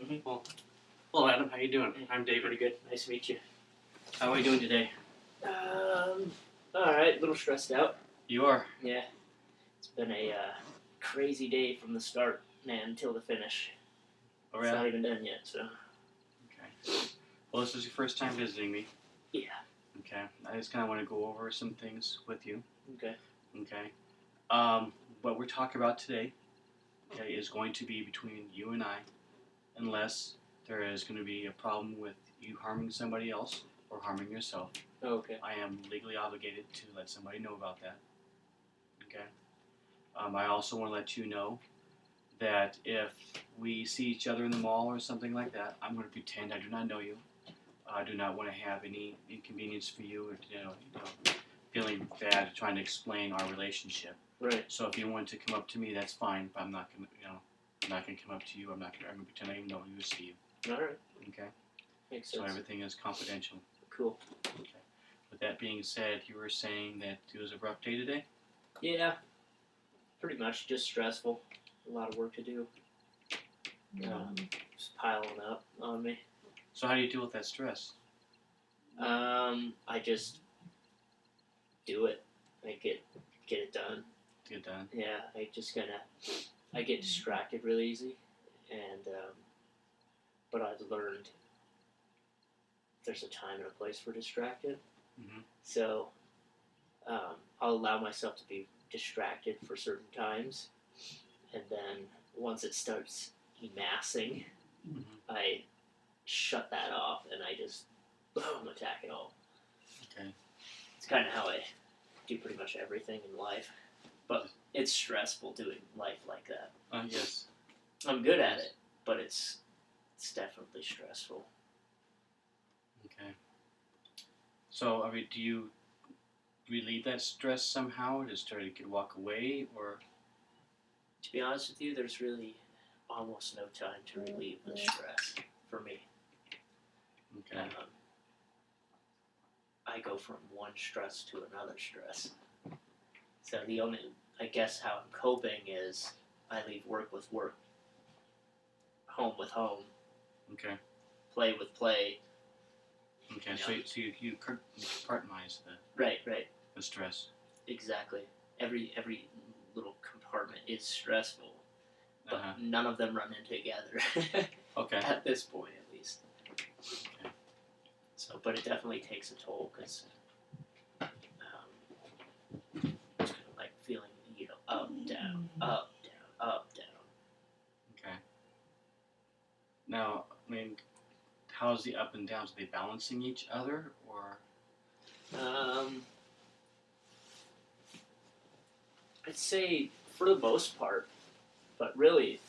Mm-hmm. Well, hello, Adam. How you doing? I'm David. Pretty good. Nice to meet you. How are you doing today? Alright, a little stressed out. You are. Yeah. It's been a crazy day from the start, man, until the finish. Oh, It's yeah? not even done yet, so. Okay. Well, this is your first time visiting me. Yeah. Okay. I just kind of want to go over some things with you. Okay. Okay. What we're talking about today, okay, is going to be between you and I, unless there is going to be a problem with you harming somebody else or harming yourself. Okay. I am legally obligated to let somebody know about that. Okay. I also want to let you know that if we see each other in the mall or something like that, I'm going to pretend I do not know you. I do not want to have any inconvenience for you, or feeling bad trying to explain our relationship. Right. So if you want to come up to me, that's fine. But I'm not going to, I'm not going to come up to you. I'm going to pretend I even know you or see you. All right. Okay. Makes sense. So everything is confidential. Cool. Okay. With that being said, you were saying that it was a rough day today? Yeah. Pretty much just stressful. A lot of work to do. Just piling up on me. So how do you deal with that stress? I just do it. I get it done. Get done. Yeah, I get distracted really easy, and but I've learned there's a time and a place for distracted. Mm-hmm. So I'll allow myself to be distracted for certain times, and then once it starts amassing, Mm-hmm. I shut that off and I just boom attack it all. Okay. It's kind of how I do pretty much everything in life, but it's stressful doing life like that. Yes. I'm good at it, but it's definitely stressful. Okay. So, I mean, do you relieve that stress somehow? Just try to walk away, or? To be honest with you, there's really almost no time to relieve the stress for me. Okay. I go from one stress to another stress. So the only, I guess, how I'm coping is I leave work with work, home with home, Okay. play with play. Okay. So you compartmentalize Right. the stress. Exactly. Every little compartment is stressful, but Uh-huh. none of them run in together. Okay. At this point, at least. Okay. So, but it definitely takes a toll because it's kind of like feeling, up, down, up, down, up, down. Okay. Now, I mean, how's the up and downs? Are they balancing each other, or? I'd say for the most part, but really,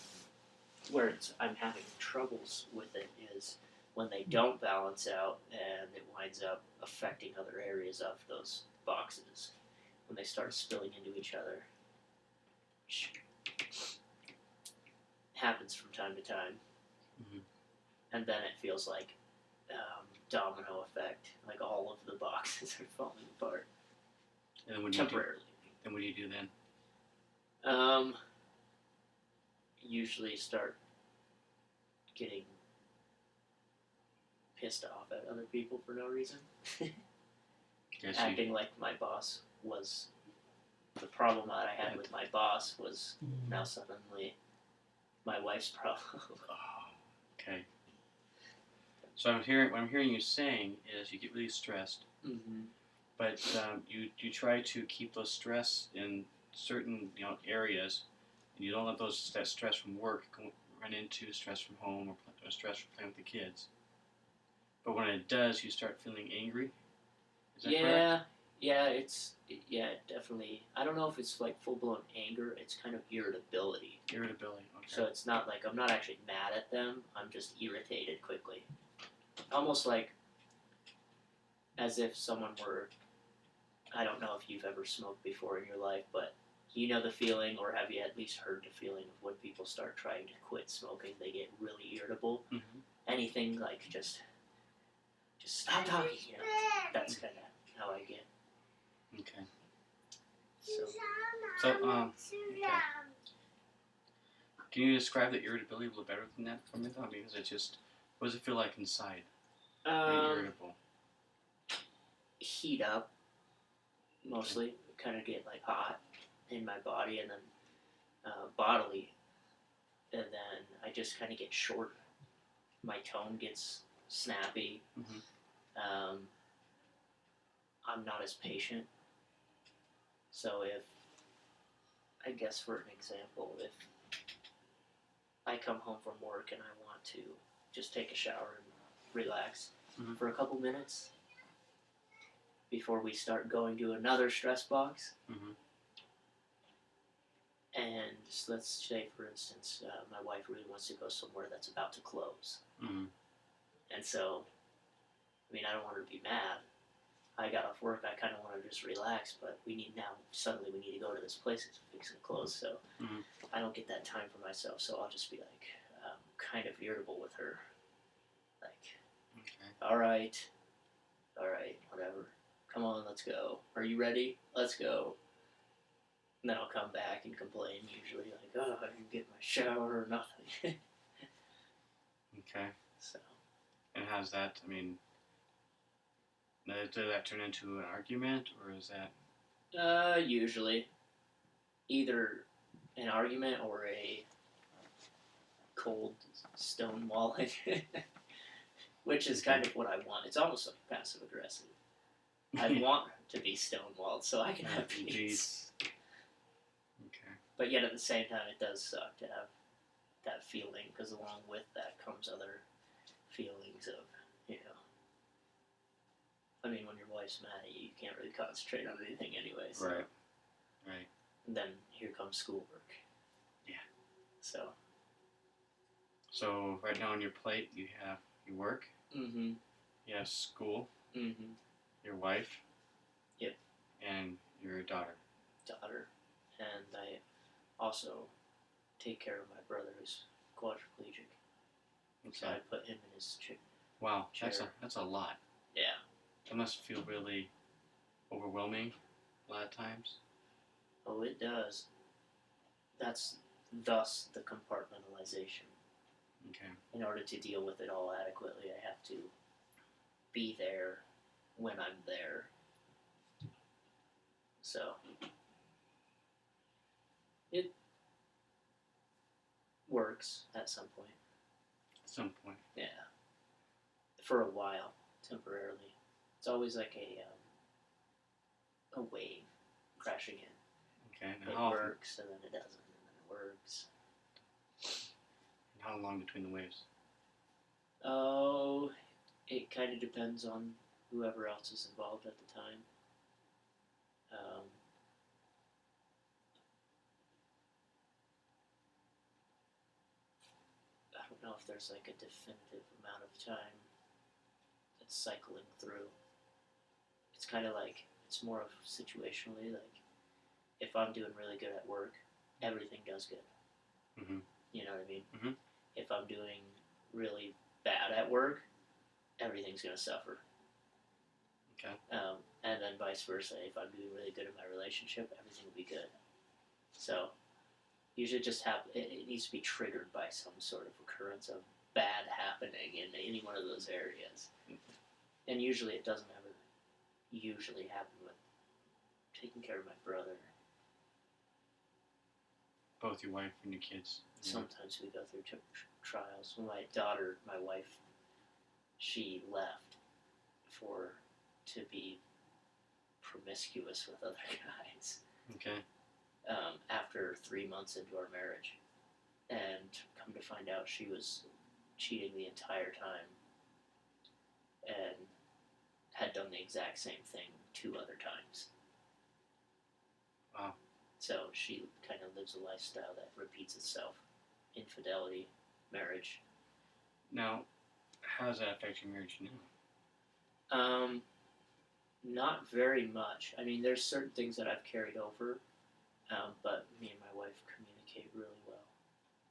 where I'm having troubles with it is when they don't balance out and it winds up affecting other areas of those boxes. When they start spilling into each other, which happens from time to time. Mm-hmm. And then it feels like domino effect, like all of the boxes are falling apart. And then temporarily. Then what do you do then? Usually start getting pissed off at other people for no reason. Acting like my boss was the problem that I had with my boss was now suddenly my wife's problem. Okay. So what I'm hearing you saying is you get really stressed, Mm-hmm. but you try to keep those stress in certain areas, and you don't let that stress from work run into stress from home or stress from playing with the kids. But when it does, you start feeling angry. Is that correct? Yeah, definitely. I don't know if it's like full-blown anger. It's kind of irritability. Irritability, okay. So it's not like I'm not actually mad at them. I'm just irritated quickly. Almost like as if someone were, I don't know if you've ever smoked before in your life, but you know the feeling, or have you at least heard the feeling of when people start trying to quit smoking, they get really irritable. Mm-hmm. Anything like just stop talking, That's kind of how I get. Okay. So, okay. Can you describe the irritability a little better than that for me, though? I mean, what does it feel like inside? Being irritable. Heat up, mostly. Kind of get like hot in my body, and then bodily, and then I just kind of get short. My tone gets snappy. Mhm. I'm not as patient. So if, I guess for an example, if I come home from work and I want to just take a shower and relax Mhm. for a couple minutes before we start going to another stress box, Mhm. and let's say, for instance, my wife really wants to go somewhere that's about to close. Mhm. And so, I mean, I don't want her to be mad. I got off work, I kind of want to just relax, but suddenly we need to go to this place, it's fixing to close, so Mhm. I don't get that time for myself, so I'll just be like, kind of irritable with her. Like, Okay. alright, whatever. Come on, let's go. Are you ready? Let's go. And then I'll come back and complain, usually, like, oh, I didn't get my shower or nothing. Okay. So, And how's that? I mean, does that turn into an argument, or is that? usually, either an argument or a cold stonewalling, which is kind of what I want. It's almost like passive aggressive. I want to be stonewalled so I can have peace. Okay. But yet at the same time, it does suck to have that feeling, because along with that comes other feelings of, I mean, when your wife's mad at you, you can't really concentrate on anything anyway. So. Right. And then here comes schoolwork. Yeah. So right now on your plate, you have your work. Mm-hmm. You have school. Mm-hmm. Your wife. Yep. And your daughter. And I also take care of my brother who's quadriplegic. Okay. So I put him in his chair. Wow, that's a lot. Yeah. That must feel really overwhelming a lot of times. Oh, it does. That's thus the compartmentalization. Okay. In order to deal with it all adequately, I have to be there when I'm there. So it works at some point. At some point. Yeah. For a while, temporarily. It's always like a wave crashing in. Okay. Now It works, and then it doesn't, and then it works. And how long between the waves? Oh, it kind of depends on whoever else is involved at the time. I don't know if there's like a definitive amount of time that's cycling through. It's kind of like, it's more of situationally, like, if I'm doing really good at work, everything does good. Mm-hmm. You know what I mean? Mm-hmm. If I'm doing really bad at work, everything's going to suffer. Okay. And then vice versa. If I'm doing really good in my relationship, everything will be good. So, usually just it needs to be triggered by some sort of occurrence of bad happening in any one of those areas. And usually it doesn't ever usually happen with taking care of my brother. Both your wife and your kids. Yeah. Sometimes we go through trials. My daughter, my wife, she left to be promiscuous with other guys. Okay. After 3 months into our marriage, and come to find out she was cheating the entire time, and had done the exact same thing 2 other times. Wow. So she kind of lives a lifestyle that repeats itself. Infidelity, marriage. Now, how does that affect your marriage now? Not very much. I mean, there's certain things that I've carried over, but me and my wife communicate really well.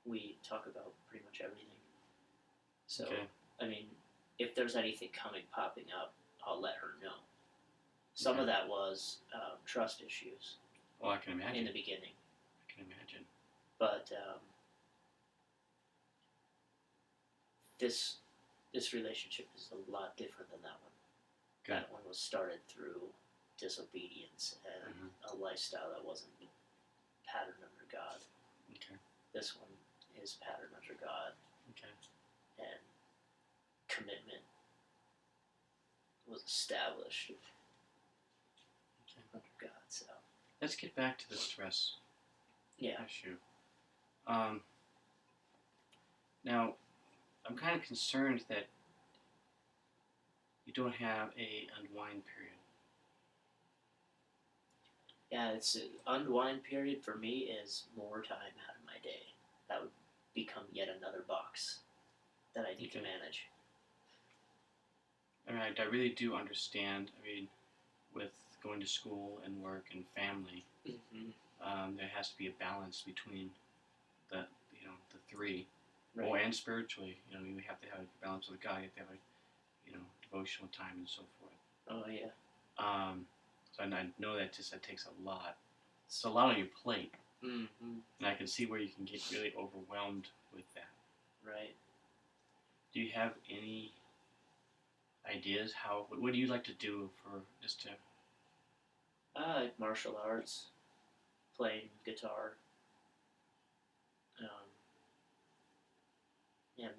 We talk about pretty much everything. So, okay. I mean, if there's anything popping up, I'll let her know. Some Okay. of that was trust issues Well, I can imagine. in the beginning. I can imagine. But this relationship is a lot different than that one. Good. That one was started through disobedience and a lifestyle that wasn't patterned under God. Okay. This one is patterned under God. Okay. And commitment was established under God. So let's get back to the stress issue. Now, I'm kind of concerned that you don't have a unwind period. Yeah, it's an unwind period for me is more time out of my day. That would become yet another box that I need to manage. I mean, I really do understand. I mean, with going to school and work and family, there has to be a balance between the three. Right. Oh, and spiritually, we have to have a balance with God. You have to have a devotional time and so forth. Oh yeah. So I know that takes a lot. It's a lot on your plate. Mm-hmm. And I can see where you can get really overwhelmed with that. Right. Do you have any ideas what do you like to do for just to? Martial arts, playing guitar. And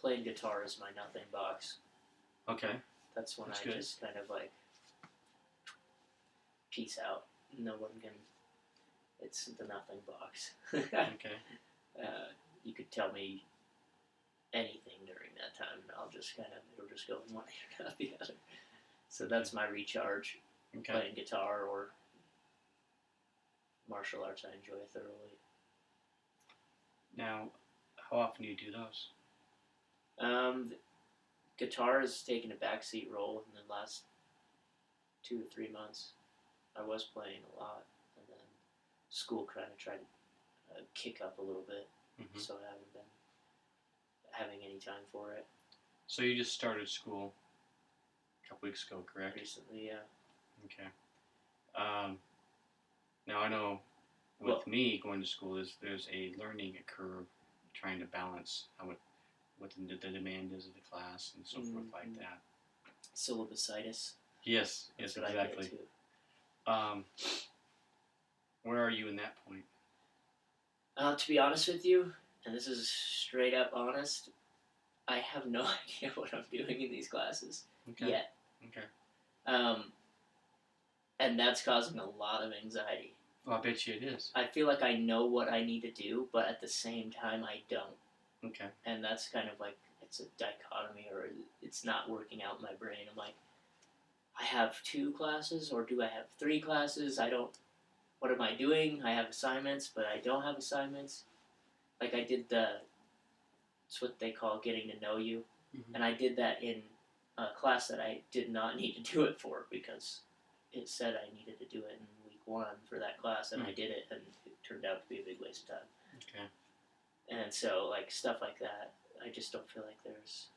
playing guitar is my nothing box. Okay. That's when I just kind of like peace out. No one can. It's the nothing box. Okay. You could tell me anything during that time, and it'll just go in one ear, not the other. So that's my recharge. Okay. Playing guitar or martial arts, I enjoy thoroughly. Now, how often do you do those? Guitar has taken a backseat role in the last 2 to 3 months. I was playing a lot, and then school kind of tried to kick up a little bit, so I haven't been having any time for it. So you just started school a couple weeks ago, correct? Recently, yeah. Okay. Now I know with me going to school there's a learning curve trying to balance what the demand is of the class and so forth like that. Syllabusitis. Yes, That's yes, what exactly. I get too. Where are you in that point? To be honest with you, and this is straight up honest, I have no idea what I'm doing in these classes yet. Okay. And that's causing a lot of anxiety. Well, I bet you it is. I feel like I know what I need to do, but at the same time, I don't. Okay. And that's kind of like, it's a dichotomy, or it's not working out in my brain. I'm like, I have 2 classes, or do I have 3 classes? What am I doing? I have assignments, but I don't have assignments. Like I did it's what they call getting to know you. And I did that in a class that I did not need to do it for, because it said I needed to do it in week 1 for that class, and I did it, and it turned out to be a big waste of time. Okay. And so, like, stuff like that, I just don't feel like there's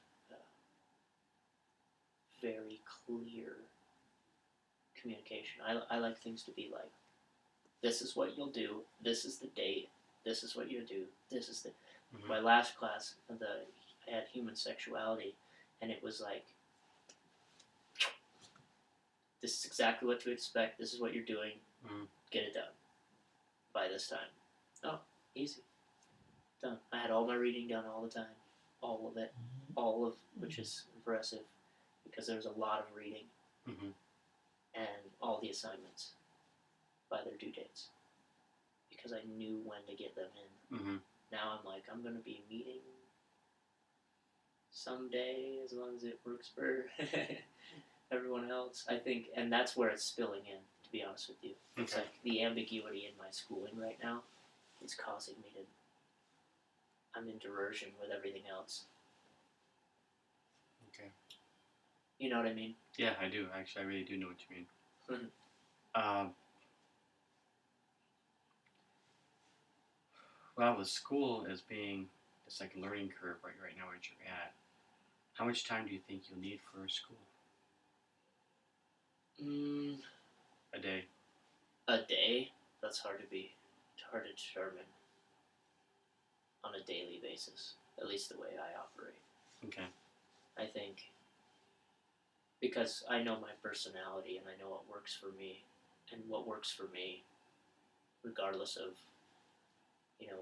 very clear communication. I like things to be like, this is what you'll do, this is the date, this is what you'll do, this is the... My last class, I had human sexuality, and it was like, this is exactly what to expect, this is what you're doing, get it done by this time. Oh, easy. Done. I had all my reading done all the time. All of it. Which is impressive, because there was a lot of reading. And all the assignments by their due dates, because I knew when to get them in. Now I'm like, I'm going to be meeting someday, as long as it works for everyone else, I think. And that's where it's spilling in, to be honest with you. It's like the ambiguity in my schooling right now is causing me to... I'm in diversion with everything else. Okay. You know what I mean? Yeah, I do. Actually, I really do know what you mean. Well, with school as being it's like a learning curve right now where you're at, how much time do you think you'll need for school? A day. A day? That's hard to determine on a daily basis. at least the way I operate. Okay. I think because I know my personality and I know what works for me, and what works for me, regardless of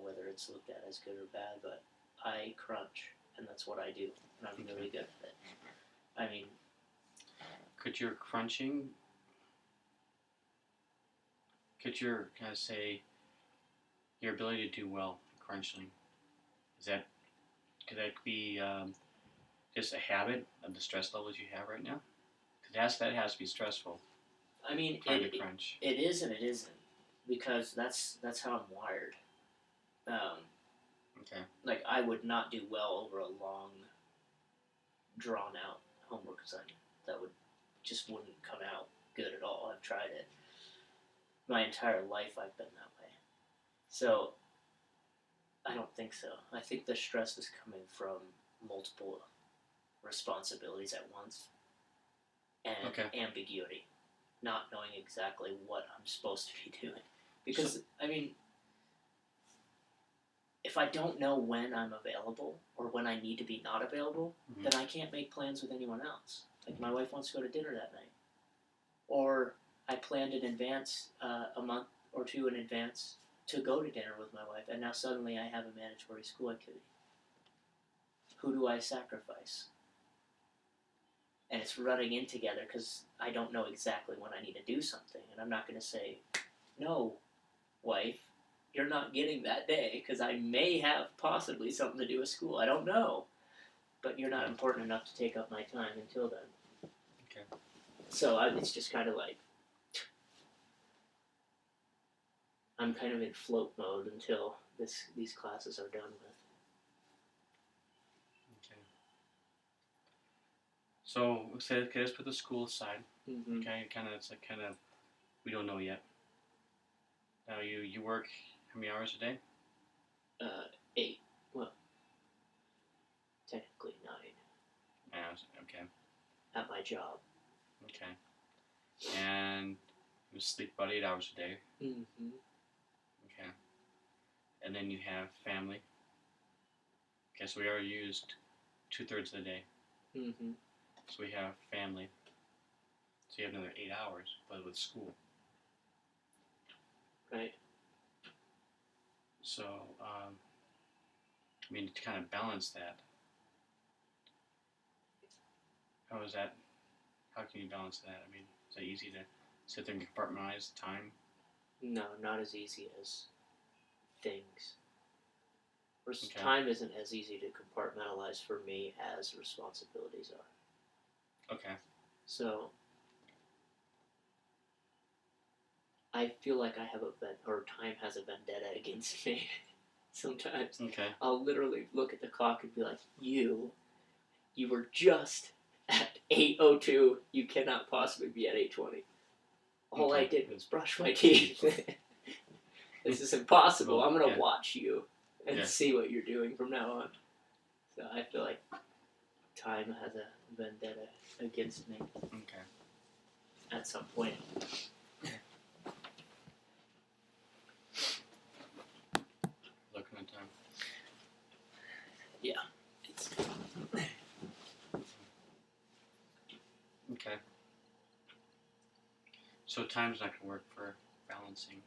whether it's looked at as good or bad. But I crunch, and that's what I do, and I'm really good at it. I mean, Could your crunching, can I say, your ability to do well crunching, could that be just a habit of the stress levels you have right now? Because that has to be stressful, I mean, trying to crunch. it is and it isn't, because that's how I'm wired. Okay. Like I would not do well over a long, drawn out homework assignment. That wouldn't come out good at all. I've tried it. My entire life I've been that way. So I don't think so. I think the stress is coming from multiple responsibilities at once and ambiguity, not knowing exactly what I'm supposed to be doing. Because I mean, if I don't know when I'm available or when I need to be not available, then I can't make plans with anyone else. Like my wife wants to go to dinner that night, or I planned in advance, a month or two in advance, to go to dinner with my wife, and now suddenly I have a mandatory school activity. Who do I sacrifice? And it's running in together because I don't know exactly when I need to do something, and I'm not going to say, no, wife, you're not getting that day because I may have possibly something to do with school. I don't know. But you're not important enough to take up my time until then. Okay. So it's just kind of like, I'm kind of in float mode until these classes are done with. Okay. So, okay, let's put the school aside. Mm-hmm. Okay, it's like we don't know yet. Now you work how many hours a day? 8. Well, technically 9. Hours. Okay. At my job. Okay. And you sleep about 8 hours a day. Mm-hmm. Okay. And then you have family. Okay, so we already used 2/3 of the day. Mm-hmm. So we have family. So you have another 8 hours, but with school. Right. So, I mean, to kind of balance that, how is that? How can you balance that? I mean, is it easy to sit there and compartmentalize time? No, not as easy as things. Okay. Time isn't as easy to compartmentalize for me as responsibilities are. Okay. So I feel like I have time has a vendetta against me. Sometimes Okay. I'll literally look at the clock and be like, you were just at 8:02. You cannot possibly be at 8:20. All I did was brush my teeth. This is impossible. Well, I'm gonna watch you and see what you're doing from now on. So I feel like time has a vendetta against me. Okay. At some point. Looking at time. Yeah. It's okay. So time's not gonna work for balancing.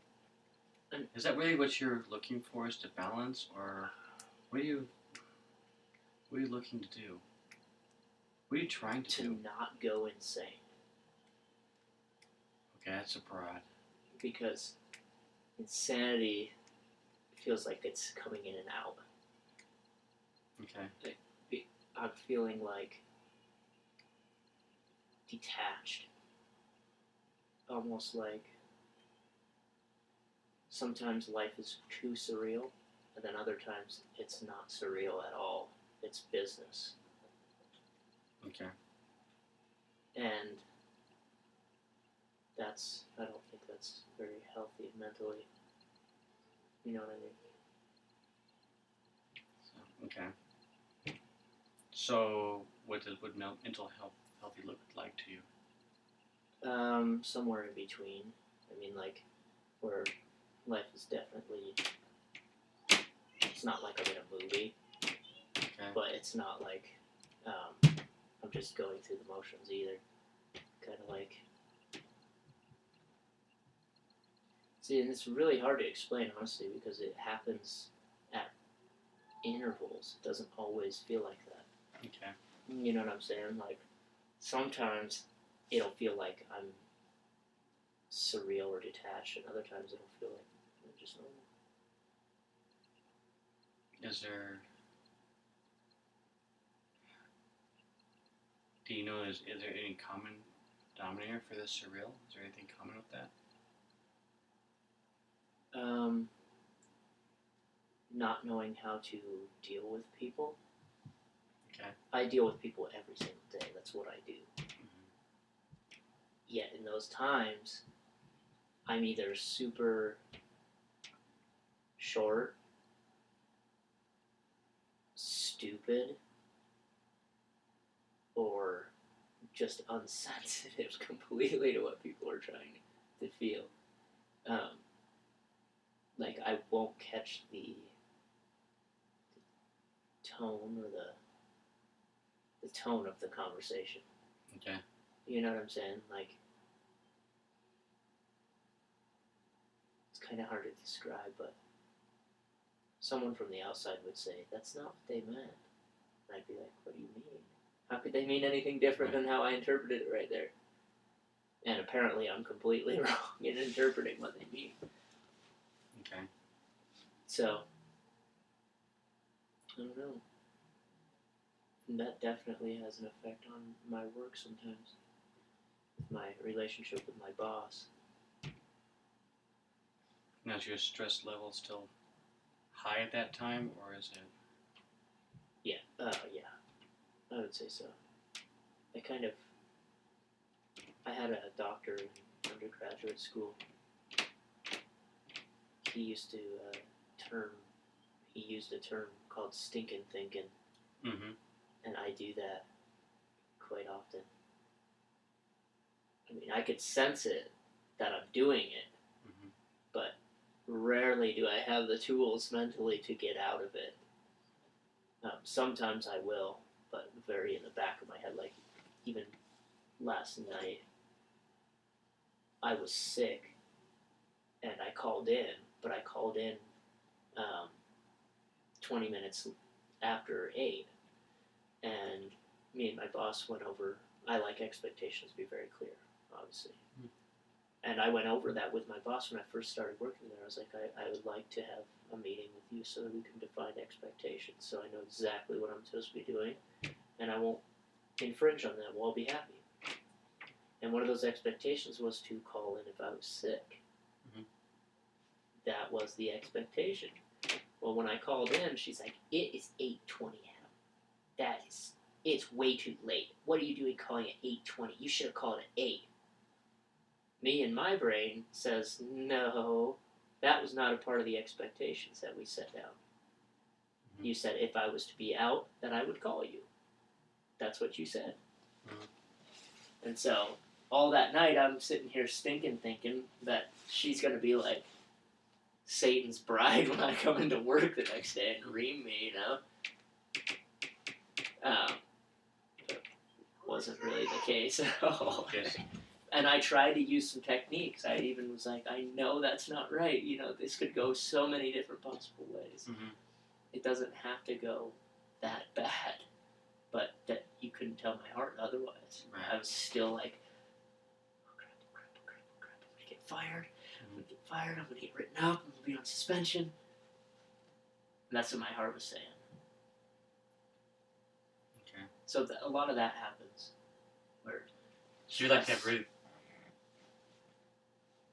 Is that really what you're looking for? Is to balance, or what are you looking to do? What are you trying to do? To not go insane. Okay, that's a broad. Because insanity feels like it's coming in and out. Okay. I'm feeling like detached. Almost like sometimes life is too surreal, and then other times it's not surreal at all. It's business. Okay. And I don't think that's very healthy mentally. You know what I mean? So, okay. So, what would mental health healthy look like to you? Somewhere in between. I mean, like, where life is definitely, it's not like I'm in a movie, Okay. but it's not like I'm just going through the motions either. Kind of like, see, and it's really hard to explain honestly because it happens at intervals. It doesn't always feel like that. Okay. You know what I'm saying? Like sometimes it'll feel like I'm surreal or detached, and other times it'll feel like I'm just normal. Is there? Do you know? Is there any common denominator for this surreal? Is there anything common with that? Not knowing how to deal with people. Okay. I deal with people every single day. That's what I do. Mm-hmm. Yet in those times, I'm either super short, stupid, or just unsensitive completely to what people are trying to feel. Like I won't catch the tone or the tone of the conversation. Okay. You know what I'm saying? Like it's kind of hard to describe, but someone from the outside would say that's not what they meant. And I'd be like, what do you mean? How could they mean anything different than how I interpreted it right there? And apparently I'm completely wrong in interpreting what they mean. Okay. So, I don't know. And that definitely has an effect on my work sometimes. With my relationship with my boss. Now, is your stress level still high at that time, or is it? Yeah, I would say so. I had a doctor in undergraduate school. He used to he used a term called stinkin' thinking, Mm-hmm. and I do that quite often. I mean, I could sense it that I'm doing it, Mm-hmm. but rarely do I have the tools mentally to get out of it. Sometimes I will, but very in the back of my head. Like even last night, I was sick, and I called in, but I called in 20 minutes after 8, and me and my boss went over. I like expectations to be very clear, obviously. Mm. And I went over that with my boss when I first started working there. I was like, I would like to have a meeting with you so that we can define expectations, so I know exactly what I'm supposed to be doing, and I won't infringe on that. We'll all be happy. And one of those expectations was to call in if I was sick. Mm-hmm. That was the expectation. Well, when I called in, she's like, "It is 8:20, Adam. It's way too late. What are you doing calling at 8:20? You should have called at 8." Me in my brain says, "No, that was not a part of the expectations that we set down. Mm-hmm. You said if I was to be out, that I would call you. That's what you said." Mm-hmm. And so all that night, I'm sitting here stinking thinking that she's going to be like Satan's bride when I come into work the next day and ream me, you know? But wasn't really the case at all. Yes. And I tried to use some techniques. I even was like, I know that's not right. You know, this could go so many different possible ways. Mm-hmm. It doesn't have to go that bad. But that you couldn't tell my heart otherwise. Right. I was still like, crap, I'm gonna get fired. I'm gonna get written up. I'm gonna be on suspension. And that's what my heart was saying. Okay. So a lot of that happens. Where so you like to have really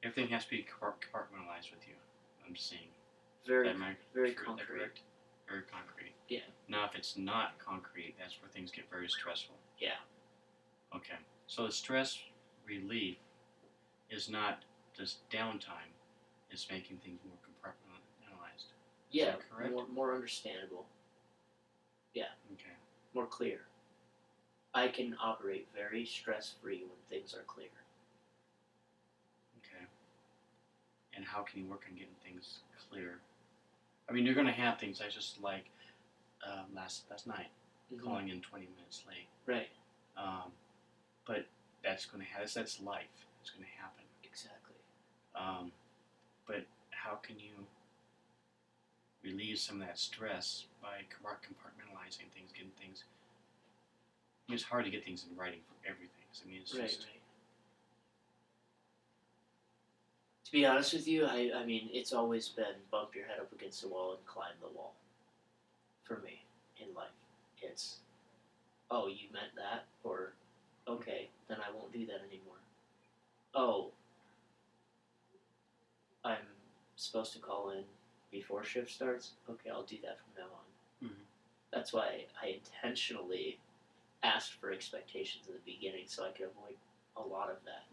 everything has to be compartmentalized with you. I'm seeing. very very concrete. Correct? Very concrete. Yeah. Now, if it's not concrete, that's where things get very stressful. Yeah. Okay. So the stress relief is not just downtime; it's making things more compartmentalized. Is that correct? More understandable. Yeah. Okay. More clear. I can operate very stress-free when things are clear. Okay. And how can you work on getting things clear? I mean, you're going to have things. I just like last night, Mhm. calling in 20 minutes late. Right. But that's going to happen. That's life. It's going to happen. Exactly. But how can you relieve some of that stress by compartmentalizing things, getting things? I mean, it's hard to get things in writing for everything. I mean, it's Right. just Right. To be honest with you, I mean, it's always been bump your head up against the wall and climb the wall. For me, in life, it's, oh, you meant that, or okay, then I won't do that anymore. Oh, I'm supposed to call in before shift starts. Okay, I'll do that from now on. Mhm. That's why I intentionally asked for expectations at the beginning so I could avoid a lot of that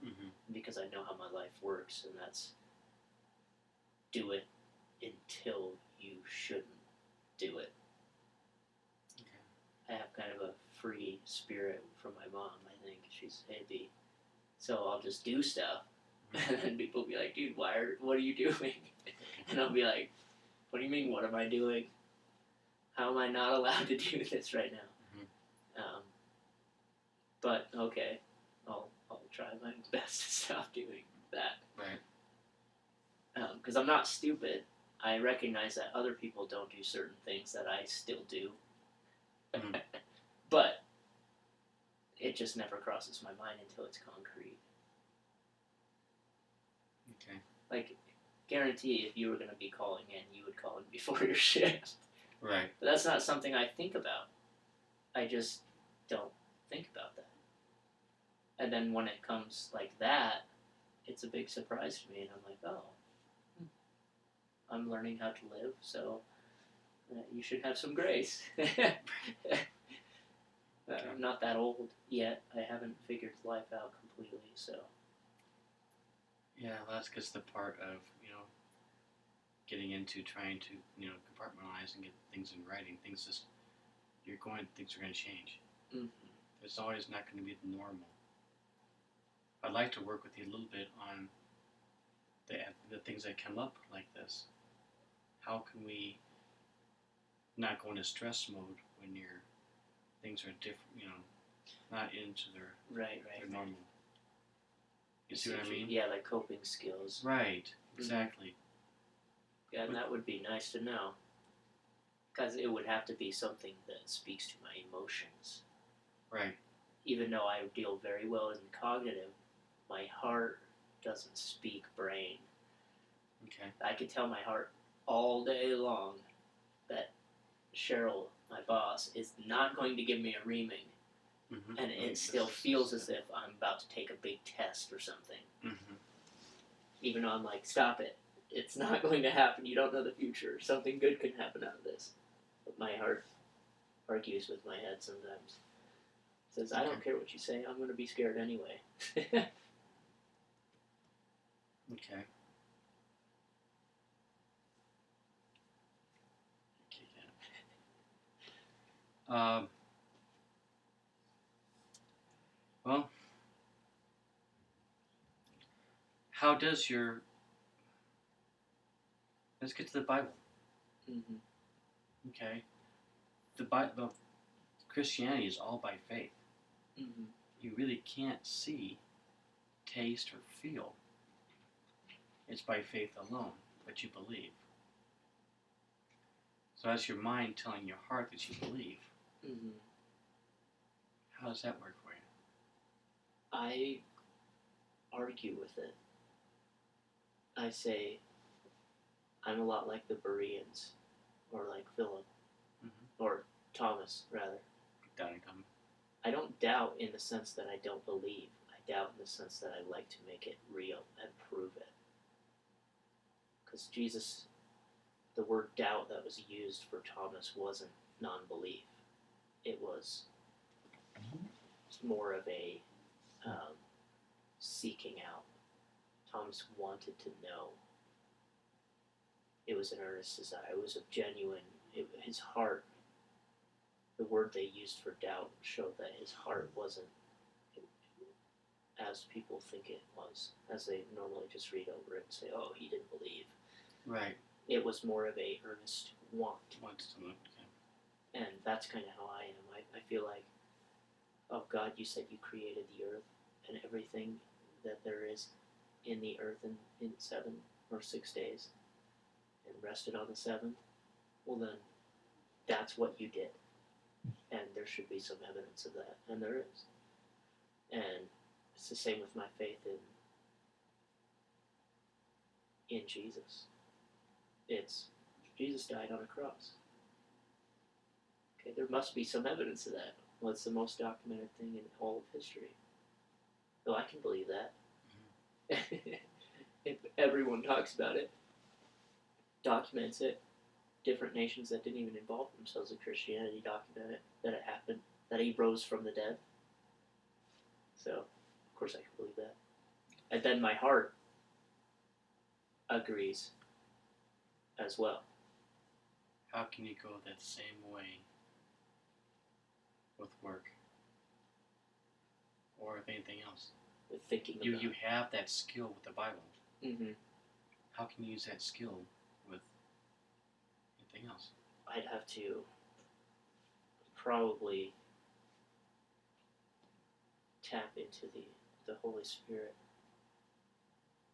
because I know how my life works, and that's do it until you shouldn't do it. Okay. I have kind of a free spirit from my mom, I think. She's hippie. So I'll just do stuff. And then people will be like, dude, what are you doing? And I'll be like, what do you mean, what am I doing? How am I not allowed to do this right now? But, okay, I'll try my best to stop doing that. Right. Because I'm not stupid. I recognize that other people don't do certain things that I still do. Mhm. But it just never crosses my mind until it's concrete. Okay. Like, guarantee if you were going to be calling in, you would call in before your shift. Right. But that's not something I think about. I just don't think about that. And then when it comes like that, it's a big surprise to me, and I'm like, oh, I'm learning how to live, so you should have some grace. I'm not that old yet. I haven't figured life out completely, so. Yeah, well, that's because the part of, getting into trying to, compartmentalize and get things in writing, things are going to change. Mm-hmm. It's always not going to be the normal. I'd like to work with you a little bit on the things that come up like this. How can we not go into stress mode when things are different, not into their Right. normal. You see what I mean? Yeah, like coping skills. Right, exactly. Yeah, and that would be nice to know. Because it would have to be something that speaks to my emotions. Right. Even though I deal very well in cognitive, my heart doesn't speak brain. Okay. I could tell my heart all day long that Cheryl, my boss, is not going to give me a reaming. Mm-hmm. And it still feels as if I'm about to take a big test or something. Mm-hmm. Even though I'm like, stop it. It's not going to happen. You don't know the future. Something good can happen out of this. But my heart argues with my head sometimes. It says, I don't care what you say. I'm going to be scared anyway. Okay. Well, how does let's get to the Bible. Mm-hmm. Okay. The Bible, Christianity is all by faith. Mm-hmm. You really can't see, taste, or feel. It's by faith alone, but you believe. So that's your mind telling your heart that you believe. Mm-hmm. How does that work for you? I argue with it. I say, I'm a lot like the Bereans, or like Philip, or Thomas, rather. Doubting Thomas. I don't doubt in the sense that I don't believe. I doubt in the sense that I like to make it real and prove it. Because Jesus, the word doubt that was used for Thomas wasn't non-belief. It was more of a seeking out. Thomas wanted to know. It was an earnest desire. It was a genuine, his heart, the word they used for doubt showed that his heart wasn't as people think it was, as they normally just read over it and say, oh, he didn't believe. Right. It was more of a earnest want. Wants to look. Okay. And that's kind of how I am. I feel like, oh God, you said you created the earth and everything that there is in the earth in 7 or 6 days and rested on the seventh. Well, then that's what you did. And there should be some evidence of that. And there is. And it's the same with my faith in Jesus. It's Jesus died on a cross. Okay, there must be some evidence of that. Well, it's the most documented thing in all of history. So I can believe that. If everyone talks about it, documents it, different nations that didn't even involve themselves in Christianity document it, that it happened, that he rose from the dead. So, of course I can believe that. And then my heart agrees as well. How can you go that same way with work or with anything else? With thinking You about you have that skill with the Bible. Mm-hmm. How can you use that skill with anything else? I'd have to probably tap into the Holy Spirit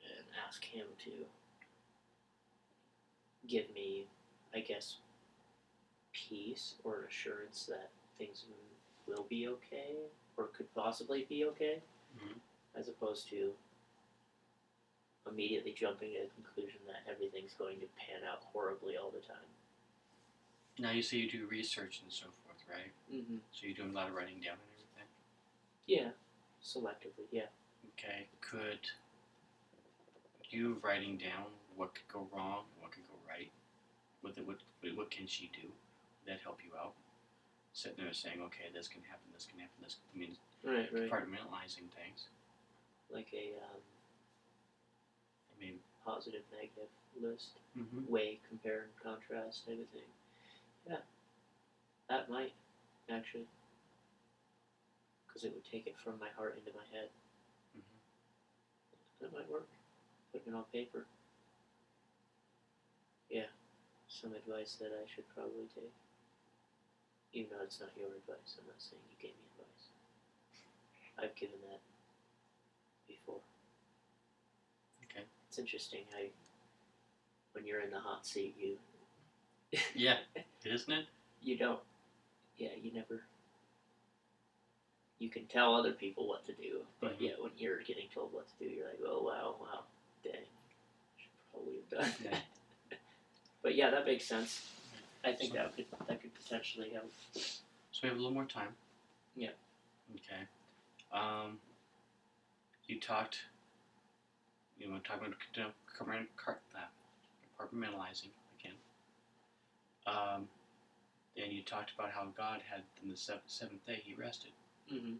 and ask Him to give me, I guess, peace or an assurance that things will be okay or could possibly be okay, Mhm. as opposed to immediately jumping to the conclusion that everything's going to pan out horribly all the time. Now you say you do research and so forth, right? Mm-hmm. So you're doing a lot of writing down and everything. Yeah, selectively, yeah. Okay, could you writing down what could go wrong, what could go right? What can she do? Would that help you out? Sitting there saying, okay, this can happen, this can happen, this. I mean, Right. compartmentalizing things. Like a I mean, positive, negative list, mm-hmm. weigh, compare, and contrast, everything. Yeah, that might actually, because it would take it from my heart into my head. Mm-hmm. That might work. Putting it on paper. Yeah, some advice that I should probably take. Even though it's not your advice, I'm not saying you gave me advice. I've given that before. Okay. It's interesting how when you're in the hot seat, you Yeah, isn't it? you don't. Yeah, you never. You can tell other people what to do, but Mhm. yeah, when you're getting told what to do, you're like, oh wow, dang, should probably have done Yeah. that. But yeah, that makes sense. I think So- that could potentially help. So we have a little more time. Yeah. Okay. You talked. You know, talking about compartmentalizing again. And you talked about how God had in the seventh day He rested. Mm-hmm.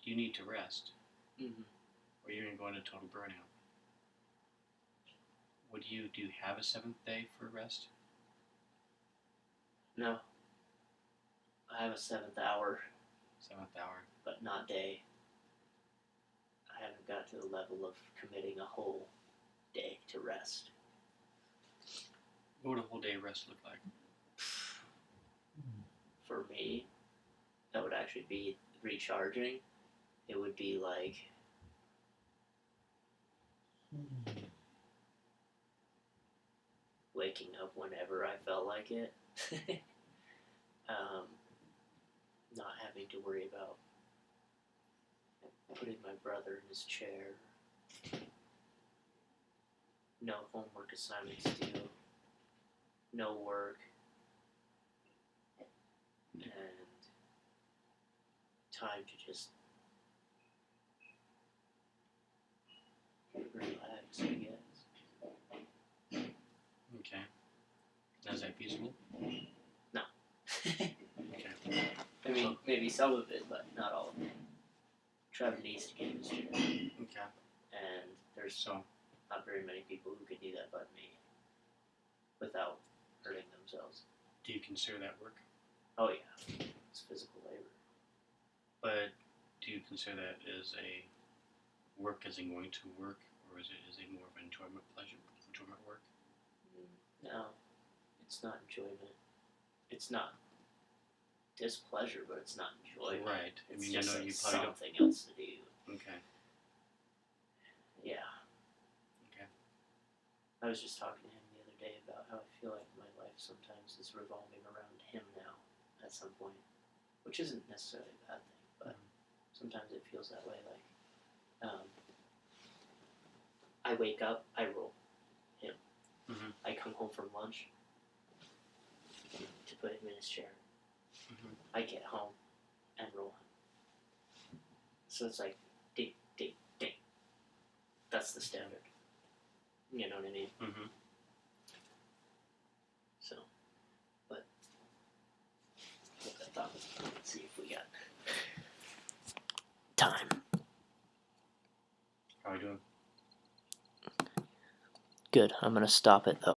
You need to rest, Mm-hmm. or you're going to go into total burnout. Do you have a seventh day for rest? No. I have a 7th hour, Seventh hour. but not day. I haven't got to the level of committing a whole day to rest. What would a whole day rest look like? For me, that would actually be recharging. It would be like waking up whenever I felt like it. Not having to worry about putting my brother in his chair. No homework assignments due. No work. And time to just relax, I guess. Okay. Now, is that feasible? No. Okay. I mean, maybe some of it, but not all of it. Trevor needs to get in his chair. Okay. And there's So, not very many people who can do that but me without hurting themselves. do you consider that work? Oh yeah, it's physical labor. But do you consider that as a work as in going to work, or is it more of an enjoyment work? No, it's not enjoyment. it's not displeasure, but it's not enjoyment. Right. I It's mean, just you know, like you probably something else to do. don't. Okay. Yeah. Okay. I was just talking to him the other day about how I feel like my life sometimes is revolving around him now at some point, which isn't necessarily a bad thing, but sometimes it feels that way. Like, I wake up, I roll him. Mhm. I come home from lunch to put him in his chair. Mhm. I get home and roll him. So it's like ding, ding, ding. That's the standard. You know what I mean? Mhm. So, but I thought, let's see if we got time. How are we doing? Good. I'm gonna stop it though.